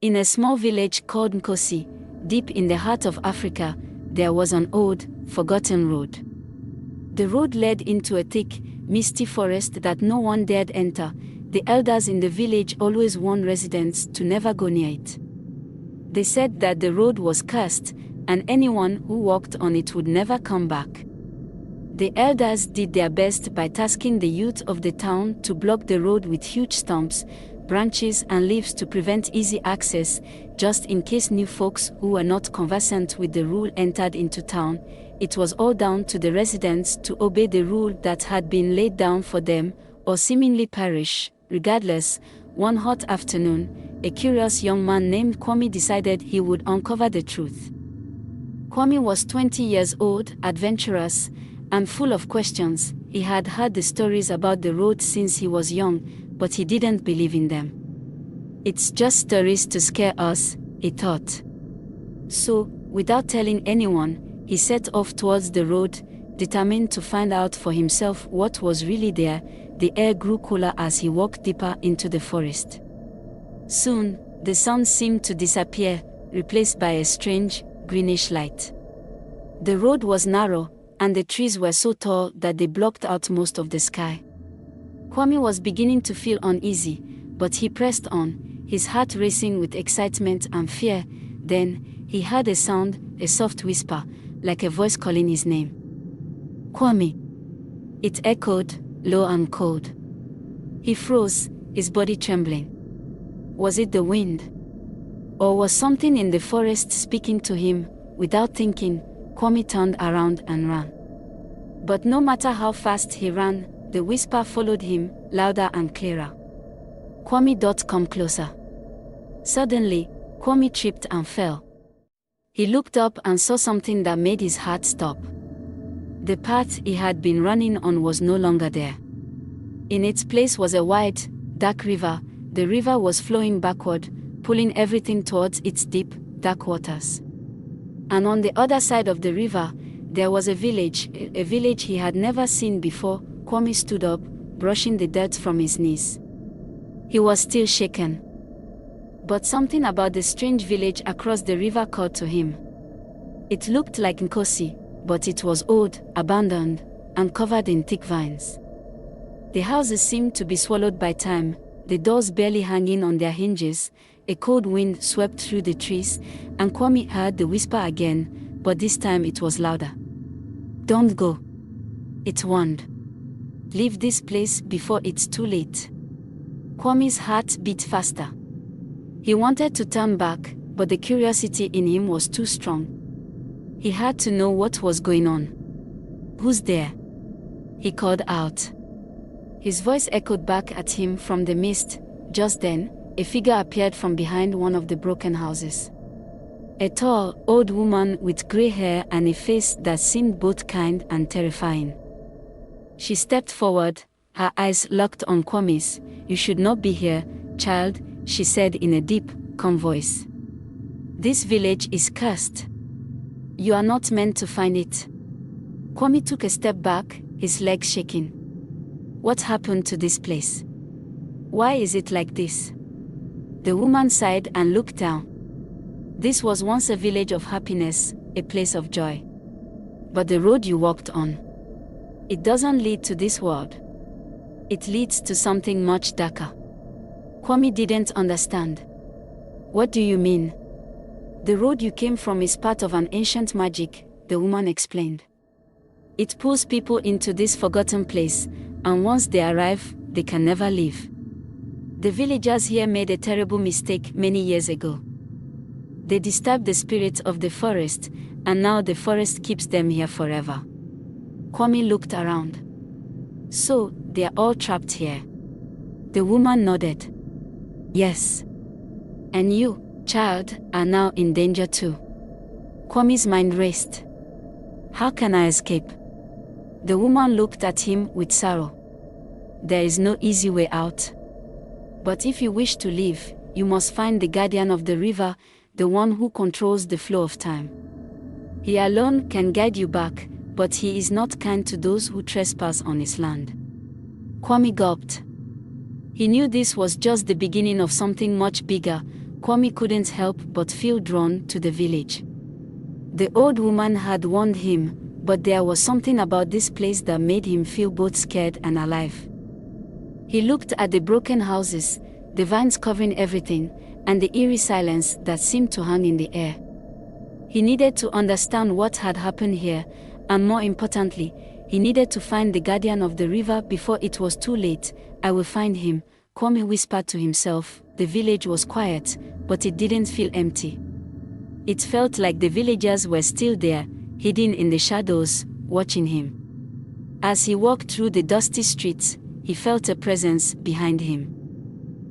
In a small village called Nkosi, deep in the heart of Africa, there was an old, forgotten road. The road led into a thick, misty forest that no one dared enter. The elders in the village always warned residents to never go near it. They said that the road was cursed, and anyone who walked on it would never come back. The elders did their best by tasking the youth of the town to block the road with huge stumps, branches and leaves to prevent easy access, just in case new folks who were not conversant with the rule entered into town. It was all down to the residents to obey the rule that had been laid down for them, or seemingly perish. Regardless, one hot afternoon, a curious young man named Kwame decided he would uncover the truth. Kwame was 20 years old, adventurous, and full of questions. He had heard the stories about the road since he was young, but he didn't believe in them. It's just stories to scare us, he thought. So, without telling anyone, he set off towards the road, determined to find out for himself what was really there. The air grew cooler as he walked deeper into the forest. Soon, the sun seemed to disappear, replaced by a strange, greenish light. The road was narrow, and the trees were so tall that they blocked out most of the sky. Kwame was beginning to feel uneasy, but he pressed on, his heart racing with excitement and fear. Then, he heard a sound, a soft whisper, like a voice calling his name. Kwame. It echoed, low and cold. He froze, his body trembling. Was it the wind? Or was something in the forest speaking to him? Without thinking, Kwame turned around and ran. But no matter how fast he ran, the whisper followed him, louder and clearer. Kwame, come closer. Suddenly, Kwame tripped and fell. He looked up and saw something that made his heart stop. The path he had been running on was no longer there. In its place was a wide, dark river. The river was flowing backward, pulling everything towards its deep, dark waters. And on the other side of the river, there was a village he had never seen before. Kwame stood up, brushing the dirt from his knees. He was still shaken. But something about the strange village across the river called to him. It looked like Nkosi, but it was old, abandoned, and covered in thick vines. The houses seemed to be swallowed by time, the doors barely hanging on their hinges. A cold wind swept through the trees, and Kwame heard the whisper again, but this time it was louder. Don't go. It warned. Leave this place before it's too late. Kwame's heart beat faster. He wanted to turn back, but the curiosity in him was too strong. He had to know what was going on. Who's there? He called out. His voice echoed back at him from the mist. Just then, a figure appeared from behind one of the broken houses. A tall, old woman with gray hair and a face that seemed both kind and terrifying. She stepped forward, her eyes locked on Kwame's. You should not be here, child, she said in a deep, calm voice. This village is cursed. You are not meant to find it. Kwame took a step back, his legs shaking. What happened to this place? Why is it like this? The woman sighed and looked down. This was once a village of happiness, a place of joy. But the road you walked on, it doesn't lead to this world. It leads to something much darker. Kwame didn't understand. What do you mean? The road you came from is part of an ancient magic, the woman explained. It pulls people into this forgotten place, and once they arrive, they can never leave. The villagers here made a terrible mistake many years ago. They disturbed the spirit of the forest, and now the forest keeps them here forever. Kwame looked around. So, they are all trapped here. The woman nodded. Yes. And you, child, are now in danger too. Kwame's mind raced. How can I escape? The woman looked at him with sorrow. There is no easy way out. But if you wish to live, you must find the guardian of the river, the one who controls the flow of time. He alone can guide you back, but he is not kind to those who trespass on his land. Kwame gulped. He knew this was just the beginning of something much bigger. Kwame couldn't help but feel drawn to the village. The old woman had warned him, but there was something about this place that made him feel both scared and alive. He looked at the broken houses, the vines covering everything, and the eerie silence that seemed to hang in the air. He needed to understand what had happened here, and more importantly, he needed to find the guardian of the river before it was too late. "I will find him," Kwame whispered to himself. The village was quiet, but it didn't feel empty. It felt like the villagers were still there, hidden in the shadows, watching him. As he walked through the dusty streets, he felt a presence behind him.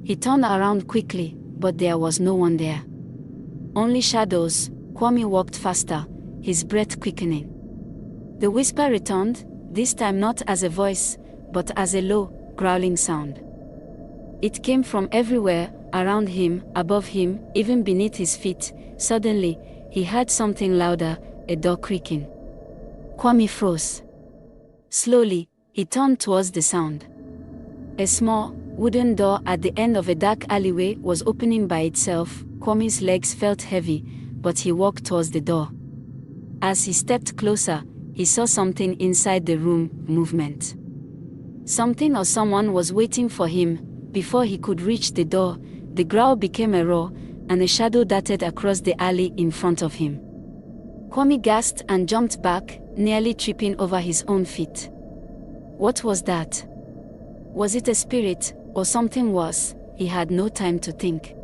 He turned around quickly, but there was no one there. Only shadows. Kwame walked faster, his breath quickening. The whisper returned, this time not as a voice, but as a low, growling sound. It came from everywhere, around him, above him, even beneath his feet. Suddenly, he heard something louder, a door creaking. Kwame froze. Slowly, he turned towards the sound. A small, wooden door at the end of a dark alleyway was opening by itself. Kwame's legs felt heavy, but he walked towards the door. As he stepped closer, he saw something inside the room, movement. Something or someone was waiting for him. Before he could reach the door, the growl became a roar, and a shadow darted across the alley in front of him. Kwame gasped and jumped back, nearly tripping over his own feet. What was that? Was it a spirit, or something worse? He had no time to think.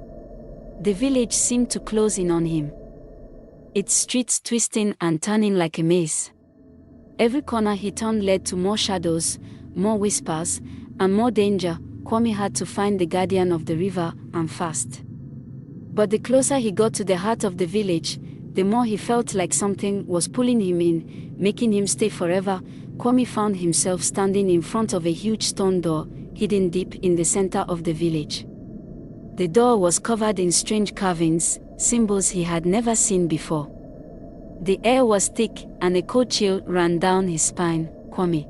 The village seemed to close in on him, its streets twisting and turning like a maze. Every corner he turned led to more shadows, more whispers, and more danger. Kwame had to find the guardian of the river, and fast. But the closer he got to the heart of the village, the more he felt like something was pulling him in, making him stay forever. Kwame found himself standing in front of a huge stone door, hidden deep in the center of the village. The door was covered in strange carvings, symbols he had never seen before. The air was thick, and a cold chill ran down his spine. "Kwame."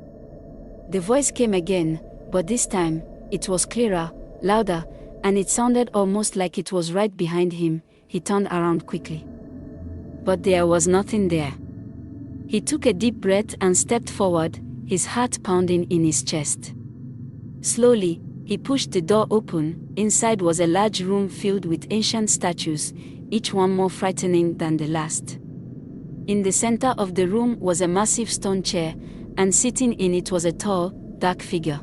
The voice came again, but this time, it was clearer, louder, and it sounded almost like it was right behind him. He turned around quickly. But there was nothing there. He took a deep breath and stepped forward, his heart pounding in his chest. Slowly, he pushed the door open. Inside was a large room filled with ancient statues, each one more frightening than the last. In the center of the room was a massive stone chair, and sitting in it was a tall, dark figure.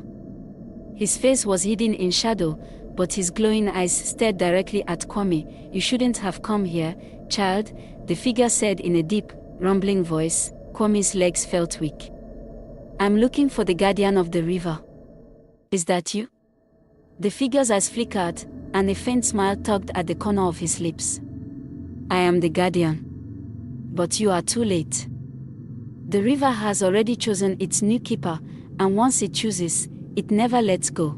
His face was hidden in shadow, but his glowing eyes stared directly at Kwame. "You shouldn't have come here, child," the figure said in a deep, rumbling voice. Kwame's legs felt weak. "I'm looking for the guardian of the river." "Is that you?" The figure's eyes flickered, and a faint smile tugged at the corner of his lips. "I am the guardian. But you are too late. The river has already chosen its new keeper, and once it chooses, it never lets go."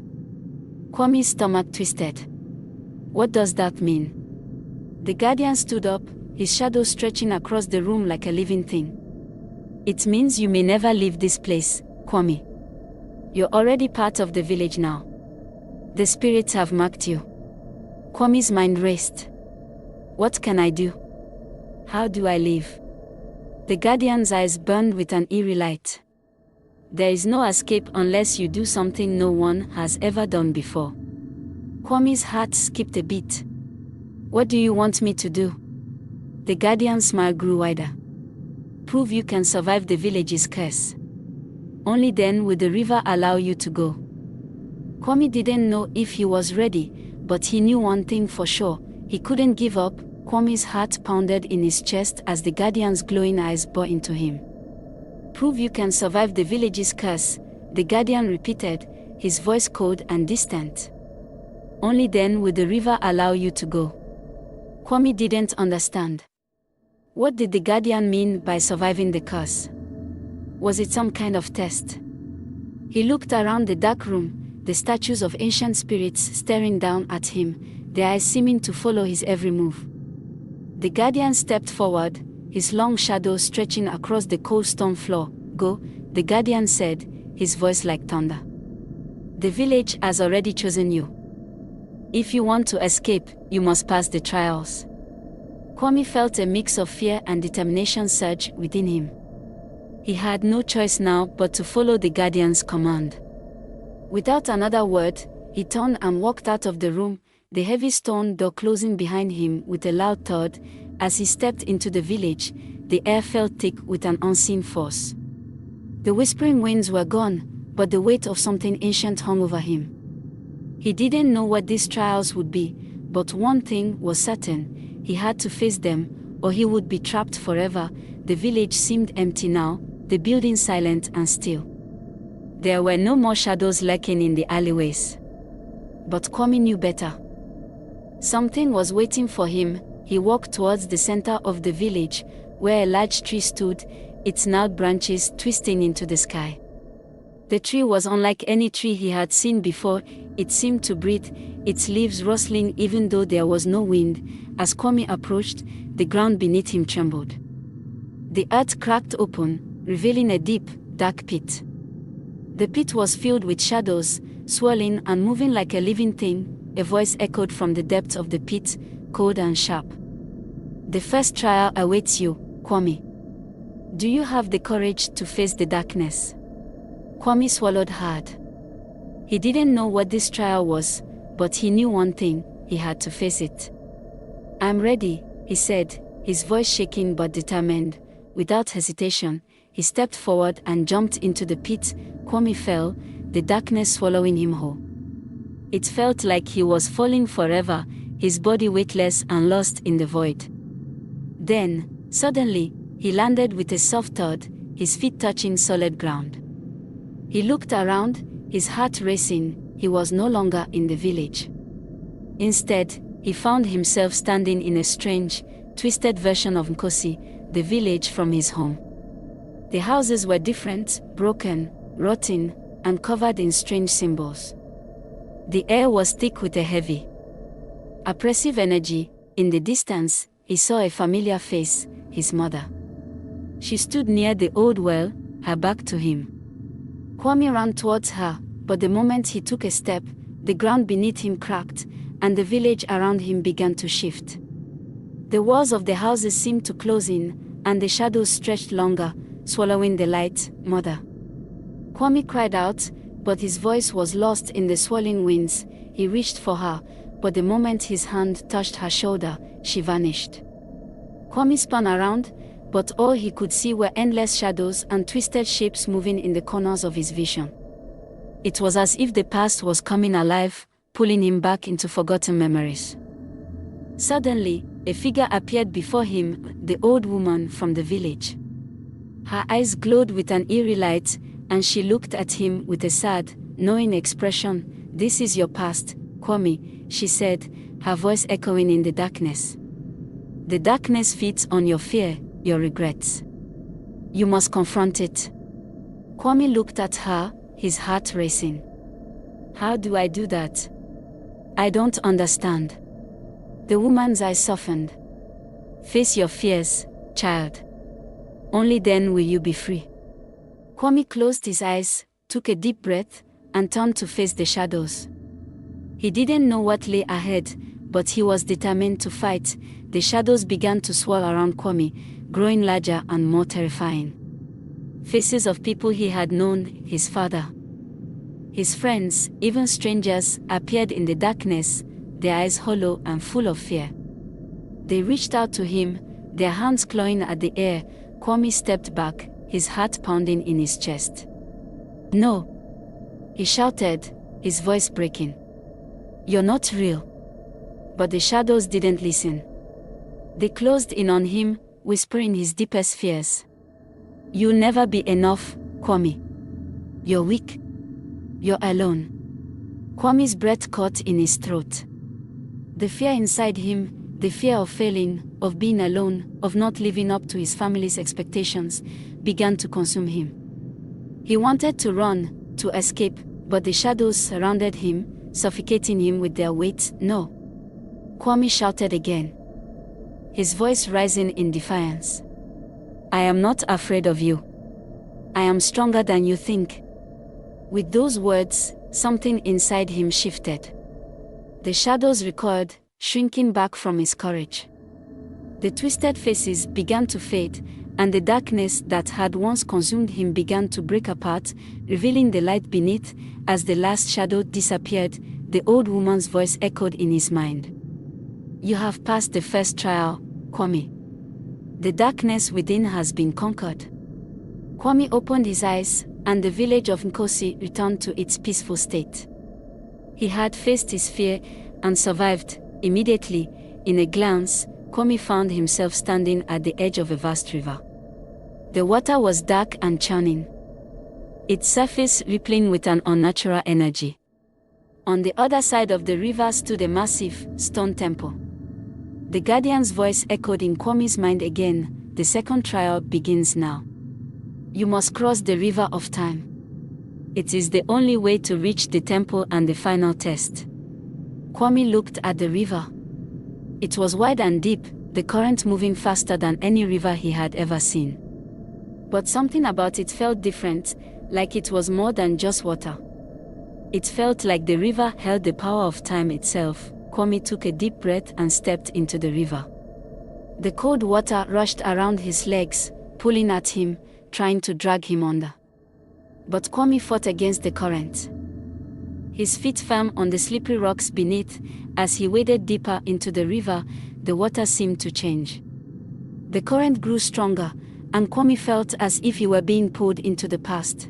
Kwame's stomach twisted. What does that mean? The guardian stood up, his shadow stretching across the room like a living thing. "It means you may never leave this place, Kwame. You're already part of the village now. The spirits have marked you." Kwame's mind raced. What can I do? How do I live? The guardian's eyes burned with an eerie light. There is no escape unless you do something no one has ever done before. Kwame's heart skipped a beat. What do you want me to do? The guardian's smile grew wider. Prove you can survive the village's curse. Only then will the river allow you to go. Kwame didn't know if he was ready, but he knew one thing for sure: he couldn't give up. Kwame's heart pounded in his chest as the guardian's glowing eyes bore into him. Prove you can survive the village's curse, the guardian repeated, his voice cold and distant. Only then will the river allow you to go. Kwame didn't understand. What did the guardian mean by surviving the curse? Was it some kind of test? He looked around the dark room, the statues of ancient spirits staring down at him, their eyes seeming to follow his every move. The guardian stepped forward, his long shadow stretching across the cold stone floor. Go, the guardian said, his voice like thunder. The village has already chosen you. If you want to escape, you must pass the trials. Kwame felt a mix of fear and determination surge within him. He had no choice now but to follow the guardian's command. Without another word, he turned and walked out of the room, the heavy stone door closing behind him with a loud thud. As he stepped into the village, the air felt thick with an unseen force. The whispering winds were gone, but the weight of something ancient hung over him. He didn't know what these trials would be, but one thing was certain: he had to face them, or he would be trapped forever. The village seemed empty now, the building silent and still. There were no more shadows lurking in the alleyways. But Kwame knew better. Something was waiting for him. He walked towards the center of the village, where a large tree stood, its gnarled branches twisting into the sky. The tree was unlike any tree he had seen before. It seemed to breathe, its leaves rustling even though there was no wind. As Kwame approached, the ground beneath him trembled. The earth cracked open, revealing a deep, dark pit. The pit was filled with shadows, swirling and moving like a living thing. A voice echoed from the depths of the pit, cold and sharp. The first trial awaits you, Kwame. Do you have the courage to face the darkness? Kwame swallowed hard. He didn't know what this trial was, but he knew one thing: he had to face it. I'm ready, he said, his voice shaking but determined. Without hesitation, he stepped forward and jumped into the pit. Kwame fell, the darkness swallowing him whole. It felt like he was falling forever, his body weightless and lost in the void. Then, suddenly, he landed with a soft thud, his feet touching solid ground. He looked around, his heart racing. He was no longer in the village. Instead, he found himself standing in a strange, twisted version of Nkosi, the village from his home. The houses were different, broken, rotten, and covered in strange symbols. The air was thick with a heavy, oppressive energy. In the distance, he saw a familiar face, his mother. She stood near the old well, her back to him. Kwame ran towards her, but the moment he took a step, the ground beneath him cracked, and the village around him began to shift. The walls of the houses seemed to close in, and the shadows stretched longer, swallowing the light. Mother! Kwame cried out, but his voice was lost in the swirling winds. He reached for her, but the moment his hand touched her shoulder, she vanished. Kwame spun around, but all he could see were endless shadows and twisted shapes moving in the corners of his vision. It was as if the past was coming alive, pulling him back into forgotten memories. Suddenly, a figure appeared before him, the old woman from the village. Her eyes glowed with an eerie light, and she looked at him with a sad, knowing expression. This is your past, Kwame, she said, her voice echoing in the darkness. The darkness feeds on your fear, your regrets. You must confront it. Kwame looked at her, his heart racing. How do I do that? I don't understand. The woman's eyes softened. Face your fears, child. Only then will you be free. Kwame closed his eyes, took a deep breath, and turned to face the shadows. He didn't know what lay ahead, but he was determined to fight. The shadows began to swirl around Kwame, growing larger and more terrifying. Faces of people he had known, his father, his friends, even strangers, appeared in the darkness, their eyes hollow and full of fear. They reached out to him, their hands clawing at the air. Kwame stepped back, his heart pounding in his chest. No! He shouted, his voice breaking. You're not real. But the shadows didn't listen. They closed in on him, whispering his deepest fears. You'll never be enough, Kwame. You're weak. You're alone. Kwame's breath caught in his throat. The fear inside him, the fear of failing, of being alone, of not living up to his family's expectations, began to consume him. He wanted to run, to escape, but the shadows surrounded him, suffocating him with their weight. No! Kwame shouted again, his voice rising in defiance. I am not afraid of you. I am stronger than you think. With those words, something inside him shifted. The shadows recoiled, shrinking back from his courage. The twisted faces began to fade, and the darkness that had once consumed him began to break apart, revealing the light beneath. As the last shadow disappeared, the old woman's voice echoed in his mind. "You have passed the first trial, Kwame. The darkness within has been conquered." Kwame opened his eyes, and the village of Nkosi returned to its peaceful state. He had faced his fear and survived. Immediately, in a glance, Kwame found himself standing at the edge of a vast river. The water was dark and churning, its surface rippling with an unnatural energy. On the other side of the river stood a massive stone temple. The guardian's voice echoed in Kwame's mind again. "The second trial begins now. You must cross the river of time. It is the only way to reach the temple and the final test." Kwame looked at the river. It was wide and deep, the current moving faster than any river he had ever seen. But something about it felt different, like it was more than just water. It felt like the river held the power of time itself. Kwame took a deep breath and stepped into the river. The cold water rushed around his legs, pulling at him, trying to drag him under. But Kwame fought against the current. His feet firm on the slippery rocks beneath. As he waded deeper into the river, the water seemed to change. The current grew stronger, and Kwame felt as if he were being pulled into the past.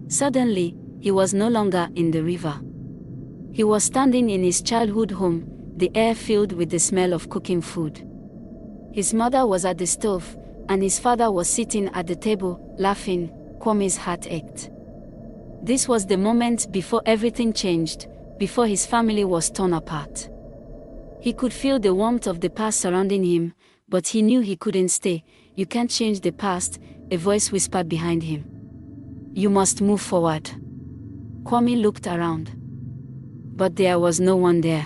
Suddenly, he was no longer in the river. He was standing in his childhood home, the air filled with the smell of cooking food. His mother was at the stove, and his father was sitting at the table, laughing. Kwame's heart ached. This was the moment before everything changed, before his family was torn apart. He could feel the warmth of the past surrounding him, but he knew he couldn't stay. "You can't change the past," a voice whispered behind him. "You must move forward." Kwame looked around, but there was no one there.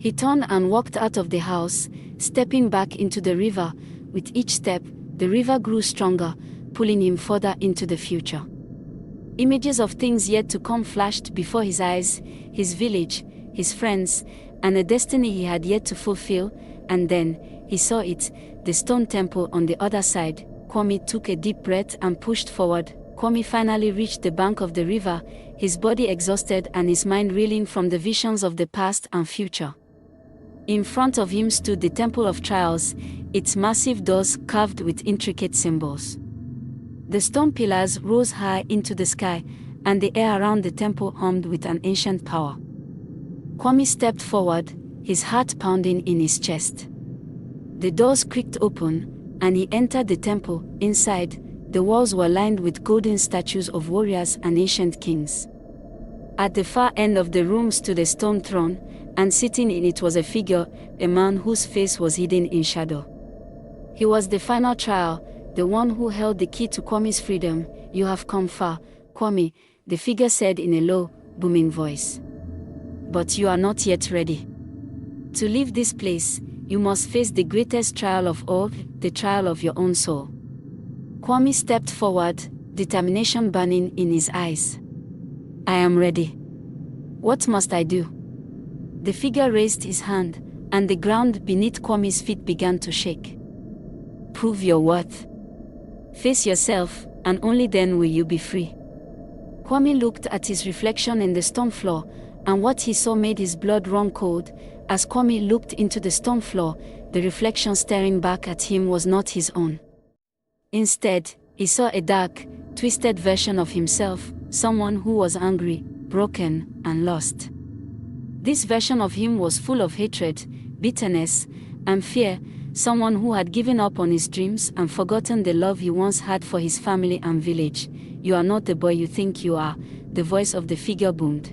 He turned and walked out of the house, stepping back into the river. With each step, the river grew stronger, pulling him further into the future. Images of things yet to come flashed before his eyes: his village, his friends, and a destiny he had yet to fulfill. And then, he saw it, the stone temple on the other side. Kwame took a deep breath and pushed forward. Kwame finally reached the bank of the river, his body exhausted and his mind reeling from the visions of the past and future. In front of him stood the Temple of Trials, its massive doors carved with intricate symbols. The stone pillars rose high into the sky, and the air around the temple hummed with an ancient power. Kwame stepped forward, his heart pounding in his chest. The doors creaked open, and he entered the temple. Inside, the walls were lined with golden statues of warriors and ancient kings. At the far end of the room stood a stone throne, and sitting in it was a figure, a man whose face was hidden in shadow. He was the final trial, the one who held the key to Kwame's freedom. "You have come far, Kwame," the figure said in a low, booming voice. "But you are not yet ready. To leave this place, you must face the greatest trial of all, the trial of your own soul." Kwame stepped forward, determination burning in his eyes. "I am ready. What must I do?" The figure raised his hand, and the ground beneath Kwame's feet began to shake. "Prove your worth. Face yourself, and only then will you be free." Kwame looked at his reflection in the stone floor, and what he saw made his blood run cold. As Kwame looked into the stone floor, the reflection staring back at him was not his own. Instead, he saw a dark, twisted version of himself, someone who was angry, broken, and lost. This version of him was full of hatred, bitterness, and fear, someone who had given up on his dreams and forgotten the love he once had for his family and village. "You are not the boy you think you are," the voice of the figure boomed.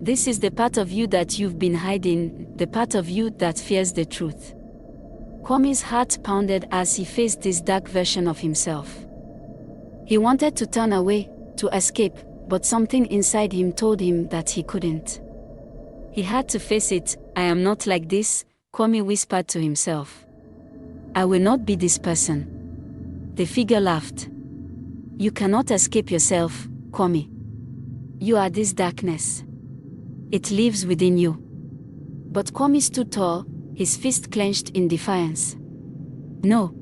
"This is the part of you that you've been hiding, the part of you that fears the truth." Kwame's heart pounded as he faced this dark version of himself. He wanted to turn away, to escape, but something inside him told him that he couldn't. He had to face it. "I am not like this," Kwame whispered to himself. "I will not be this person." The figure laughed. "You cannot escape yourself, Kwame. You are this darkness. It lives within you. But Kwame stood tall, his fist clenched in defiance. No.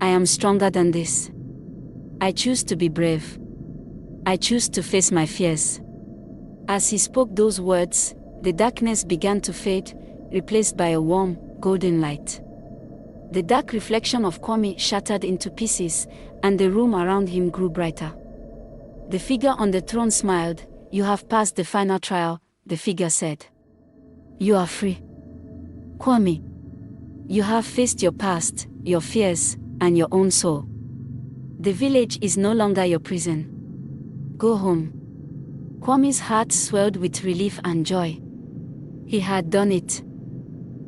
I am stronger than this. I choose to be brave. I choose to face my fears. As he spoke those words, the darkness began to fade, replaced by a warm, golden light. The dark reflection of Kwame shattered into pieces, and the room around him grew brighter. The figure on the throne smiled. You have passed the final trial, the figure said. You are free. Kwame. You have faced your past, your fears, and your own soul. The village is no longer your prison. Go home. Kwame's heart swelled with relief and joy. He had done it.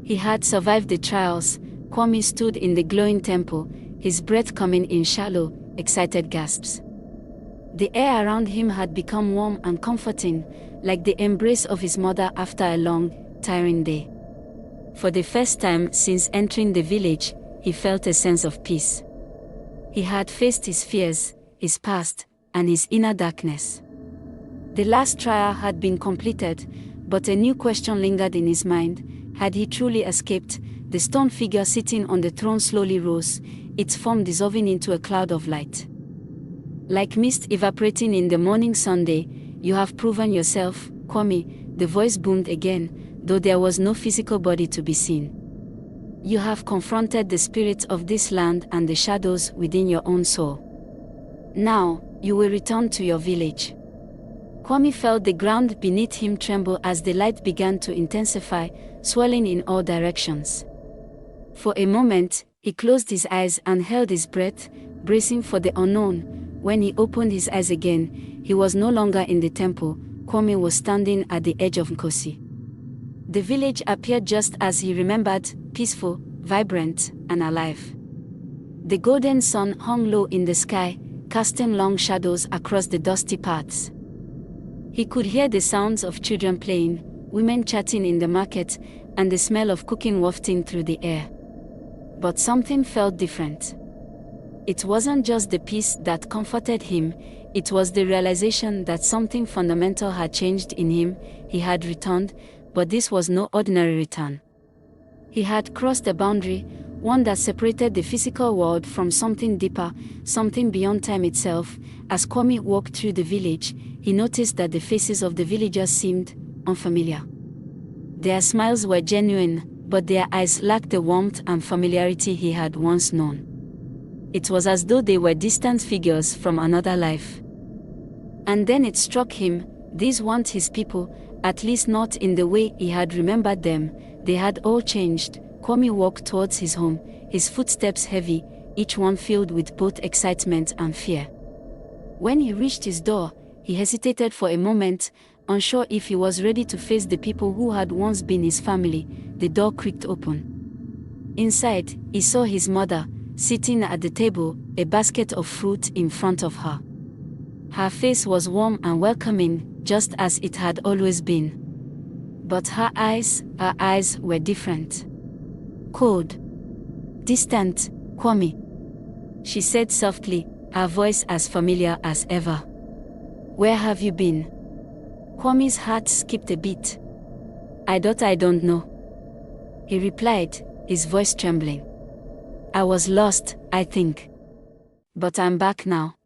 He had survived the trials. Kwame stood in the glowing temple, his breath coming in shallow, excited gasps. The air around him had become warm and comforting, like the embrace of his mother after a long, tiring day. For the first time since entering the village, he felt a sense of peace. He had faced his fears, his past, and his inner darkness. The last trial had been completed, but a new question lingered in his mind. Had he truly escaped? The stone figure sitting on the throne slowly rose, its form dissolving into a cloud of light. Like mist evaporating in the morning sunday, you have proven yourself, Kwame, the voice boomed again, though there was no physical body to be seen. You have confronted the spirits of this land and the shadows within your own soul. Now, you will return to your village. Kwame felt the ground beneath him tremble as the light began to intensify, swirling in all directions. For a moment, he closed his eyes and held his breath, bracing for the unknown. When he opened his eyes again, he was no longer in the temple. Kwame was standing at the edge of Nkosi. The village appeared just as he remembered, peaceful, vibrant, and alive. The golden sun hung low in the sky, casting long shadows across the dusty paths. He could hear the sounds of children playing, women chatting in the market, and the smell of cooking wafting through the air. But something felt different. It wasn't just the peace that comforted him, it was the realization that something fundamental had changed in him. He had returned, but this was no ordinary return. He had crossed a boundary, one that separated the physical world from something deeper, something beyond time itself. As Kwame walked through the village, he noticed that the faces of the villagers seemed unfamiliar. Their smiles were genuine, but their eyes lacked the warmth and familiarity he had once known. It was as though they were distant figures from another life. And then it struck him, these weren't his people, at least not in the way he had remembered them. They had all changed. Kwame walked towards his home, his footsteps heavy, each one filled with both excitement and fear. When he reached his door, he hesitated for a moment, unsure if he was ready to face the people who had once been his family. The door creaked open. Inside, he saw his mother, sitting at the table, a basket of fruit in front of her. Her face was warm and welcoming, just as it had always been. But her eyes were different. Cold. Distant. Kwame, she said softly, her voice as familiar as ever. Where have you been? Kwame's heart skipped a beat. I don't know. He replied, his voice trembling. I was lost, I think. But I'm back now.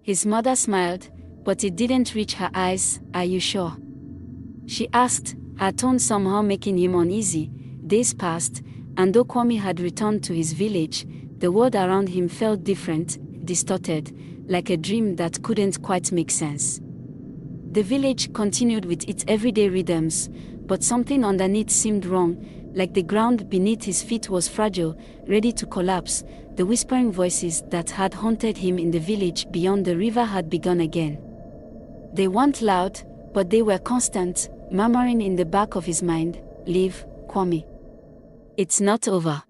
His mother smiled, but it didn't reach her eyes. Are you sure? She asked, her tone somehow making him uneasy. Days passed, and though Kwame had returned to his village, the world around him felt different, distorted, like a dream that couldn't quite make sense. The village continued with its everyday rhythms, but something underneath seemed wrong, like the ground beneath his feet was fragile, ready to collapse. The whispering voices that had haunted him in the village beyond the river had begun again. They weren't loud, but they were constant, murmuring in the back of his mind, "Leave, Kwame. It's not over.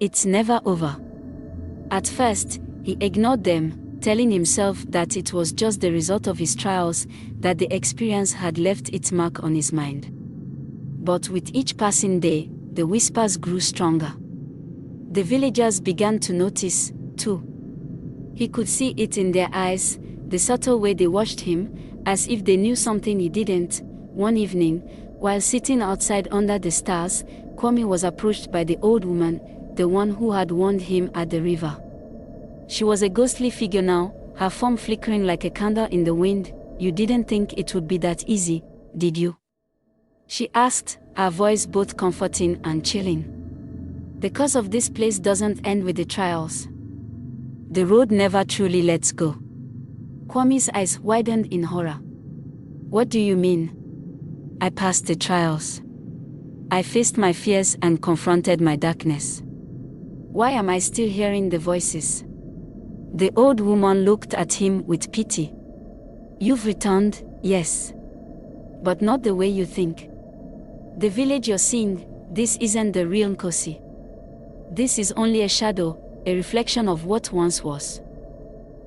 It's never over." At first, he ignored them, telling himself that it was just the result of his trials, that the experience had left its mark on his mind. But with each passing day, the whispers grew stronger. The villagers began to notice, too. He could see it in their eyes, the subtle way they watched him, as if they knew something he didn't. One evening, while sitting outside under the stars, Kwame was approached by the old woman, the one who had warned him at the river. She was a ghostly figure now, her form flickering like a candle in the wind. "You didn't think it would be that easy, did you?" she asked, her voice both comforting and chilling. "The curse of this place doesn't end with the trials. The road never truly lets go." Kwame's eyes widened in horror. "What do you mean?" "I passed the trials. I faced my fears and confronted my darkness. Why am I still hearing the voices?" The old woman looked at him with pity. "You've returned, yes. But not the way you think. The village you're seeing, this isn't the real Nkosi. This is only a shadow, a reflection of what once was.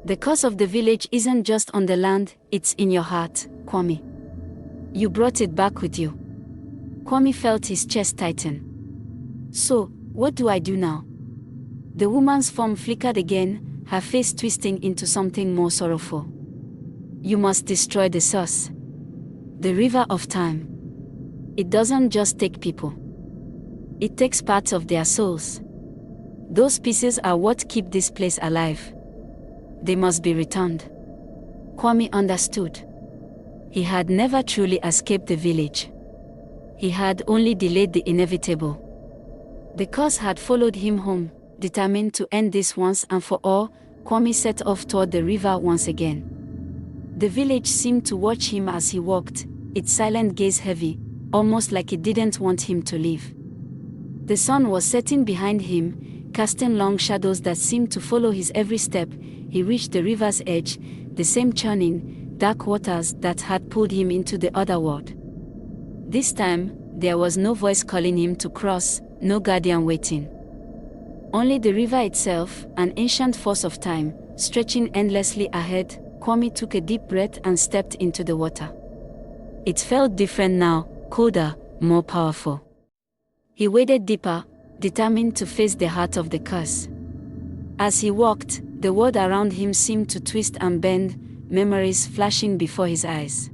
The curse of the village isn't just on the land, it's in your heart, Kwame. You brought it back with you." Kwame felt his chest tighten. "So, what do I do now?" The woman's form flickered again, her face twisting into something more sorrowful. "You must destroy the source. The river of time. It doesn't just take people. It takes parts of their souls. Those pieces are what keep this place alive. They must be returned." Kwame understood. He had never truly escaped the village. He had only delayed the inevitable. The curse had followed him home, determined to end this once and for all. Kwame set off toward the river once again. The village seemed to watch him as he walked, its silent gaze heavy, almost like it didn't want him to leave. The sun was setting behind him, casting long shadows that seemed to follow his every step. He reached the river's edge, the same churning, dark waters that had pulled him into the other world. This time, there was no voice calling him to cross, no guardian waiting. Only the river itself, an ancient force of time, stretching endlessly ahead. Kwame took a deep breath and stepped into the water. It felt different now, colder, more powerful. He waded deeper, determined to face the heart of the curse. As he walked, the world around him seemed to twist and bend, memories flashing before his eyes.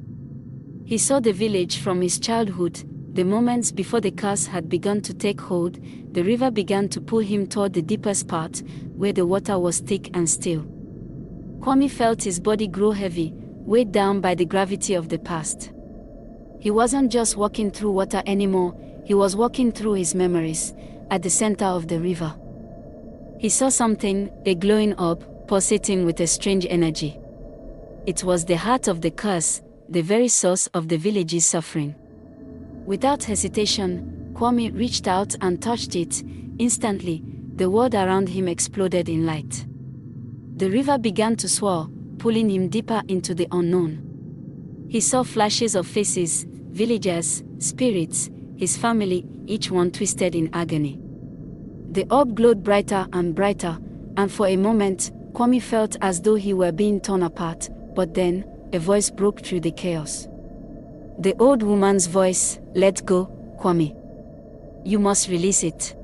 He saw the village from his childhood, the moments before the curse had begun to take hold. The river began to pull him toward the deepest part, where the water was thick and still. Kwame felt his body grow heavy, weighed down by the gravity of the past. He wasn't just walking through water anymore, he was walking through his memories, at the center of the river. He saw something, a glowing orb, pulsating with a strange energy. It was the heart of the curse, the very source of the village's suffering. Without hesitation, Kwame reached out and touched it. Instantly, the world around him exploded in light. The river began to swirl, pulling him deeper into the unknown. He saw flashes of faces, villagers, spirits, his family, each one twisted in agony. The orb glowed brighter and brighter, and for a moment, Kwame felt as though he were being torn apart, but then, a voice broke through the chaos. The old woman's voice, "Let go, Kwame. You must release it."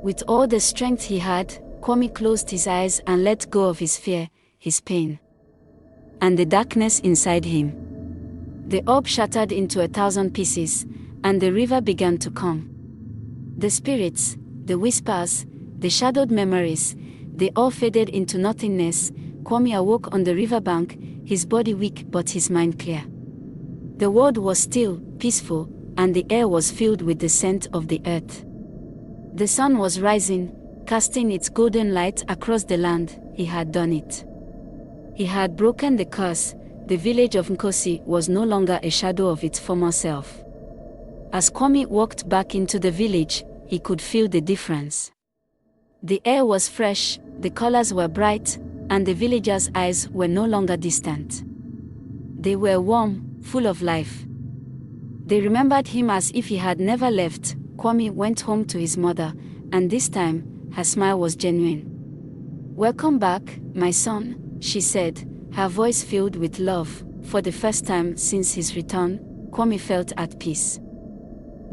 With all the strength he had, Kwame closed his eyes and let go of his fear, his pain, and the darkness inside him. The orb shattered into 1,000 pieces, and the river began to calm. The spirits, the whispers, the shadowed memories, they all faded into nothingness. Kwame awoke on the riverbank, his body weak but his mind clear. The world was still, peaceful, and the air was filled with the scent of the earth. The sun was rising, casting its golden light across the land. He had done it. He had broken the curse. The village of Nkosi was no longer a shadow of its former self. As Kwame walked back into the village, he could feel the difference. The air was fresh, the colors were bright, and the villagers' eyes were no longer distant. They were warm, full of life. They remembered him as if he had never left. Kwame went home to his mother, and this time, her smile was genuine. "Welcome back, my son," she said, her voice filled with love. For the first time since his return, Kwame felt at peace.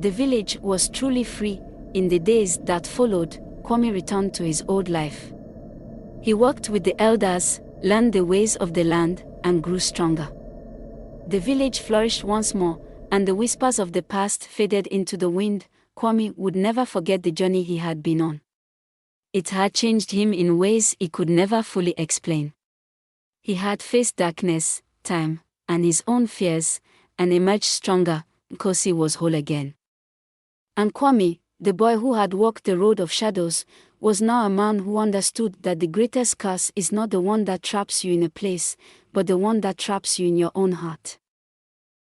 The village was truly free. In the days that followed, Kwame returned to his old life. He worked with the elders, learned the ways of the land, and grew stronger. The village flourished once more, and the whispers of the past faded into the wind, Kwame would never forget the journey he had been on. It had changed him in ways he could never fully explain. He had faced darkness, time, and his own fears, and emerged stronger. Nkosi was whole again. And Kwame, the boy who had walked the road of shadows, was now a man who understood that the greatest curse is not the one that traps you in a place, but the one that traps you in your own heart.